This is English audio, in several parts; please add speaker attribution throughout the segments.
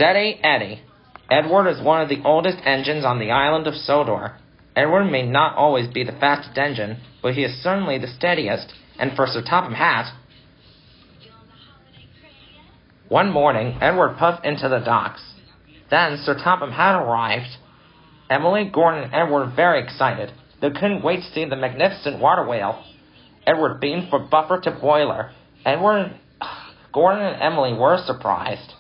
Speaker 1: Steady Eddie. Edward is one of the oldest engines on the island of Sodor. Edward may not always be the fastest engine, but he is certainly the steadiest, and for Sir Topham Hatt... One morning, Edward puffed into the docks. Then Sir Topham Hatt arrived. Emily, Gordon, and Edward were very excited. They couldn't wait to see the magnificent water whale. Edward beamed from buffer to boiler. Gordon and Emily were surprised.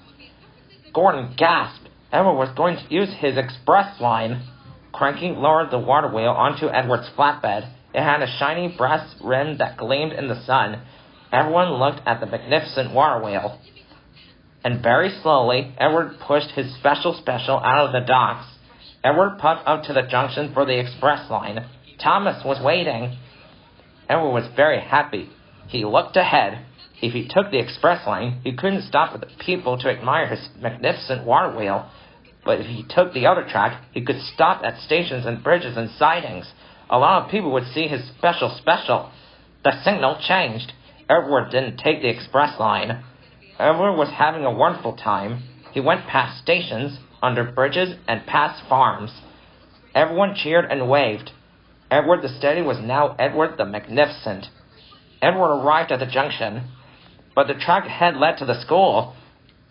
Speaker 1: Gordon gasped. Edward was going to use his express line. Cranky lowered the water wheel onto Edward's flatbed. It had a shiny brass rim that gleamed in the sun. Everyone looked at the magnificent water wheel. And very slowly, Edward pushed his special out of the docks. Edward puffed up to the junction for the express line. Thomas was waiting. Edward was very happy. He looked ahead. If he took the express line, he couldn't stop with the people to admire his magnificent water wheel. But if he took the other track, he could stop at stations and bridges and sidings. A lot of people would see his special. The signal changed. Edward didn't take the express line. Edward was having a wonderful time. He went past stations, under bridges, and past farms. Everyone cheered and waved. Edward the Steady was now Edward the Magnificent. Edward arrived at the junction, but the track ahead led to the school.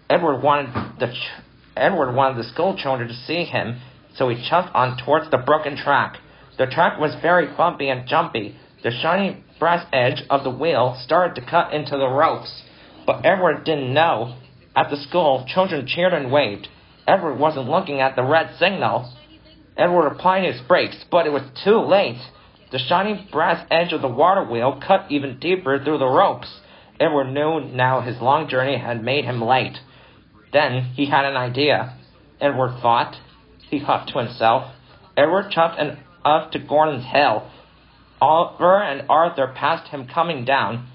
Speaker 1: Edward wanted the school children to see him, so he chuffed on towards the broken track. The track was very bumpy and jumpy. The shiny brass edge of the wheel started to cut into the ropes, but Edward didn't know. At the school, children cheered and waved. Edward wasn't looking at the red signal. Edward applied his brakes, but it was too late. The shiny brass edge of the water wheel cut even deeper through the ropes. Edward knew now his long journey had made him late. Then he had an idea. Edward thought. He huffed to himself. Edward chuffed and up to Gordon's hill. Oliver and Arthur passed him coming down.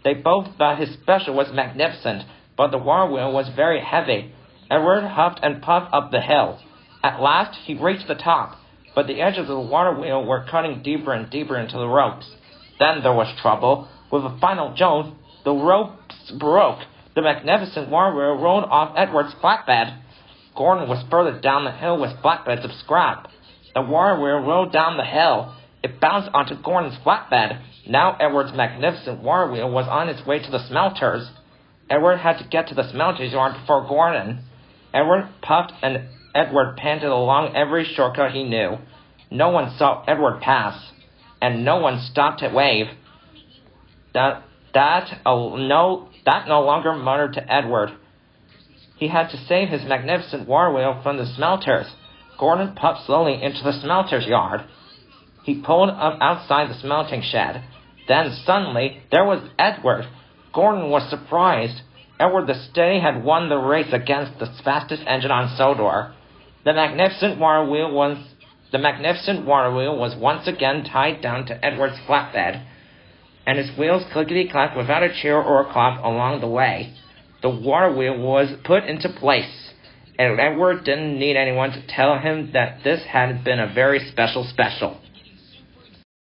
Speaker 1: They both thought his special was magnificent, but the water wheel was very heavy. Edward huffed and puffed up the hill. At last he reached the top, but the edges of the water wheel were cutting deeper and deeper into the ropes. Then there was trouble. With a final jolt, the ropes broke. The magnificent water wheel rolled off Edward's flatbed. Gordon was further down the hill with flatbeds of scrap. The water wheel rolled down the hill. It bounced onto Gordon's flatbed. Now Edward's magnificent water wheel was on its way to the smelters. Edward had to get to the smelters yard before Gordon. Edward puffed and Edward panted along every shortcut he knew. No one saw Edward pass, and no one stopped to wave. That no longer mattered to Edward. He had to save his magnificent water wheel from the smelters. Gordon puffed slowly into the smelters yard. He pulled up outside the smelting shed. Then suddenly there was Edward. Gordon was surprised. Edward the Steady had won the race against the fastest engine on Sodor. The magnificent water wheel was once again tied down to Edward's flatbed, and his wheels clickety-clacked without a cheer or a clap along the way. The water wheel was put into place, and Edward didn't need anyone to tell him that this had been a very special.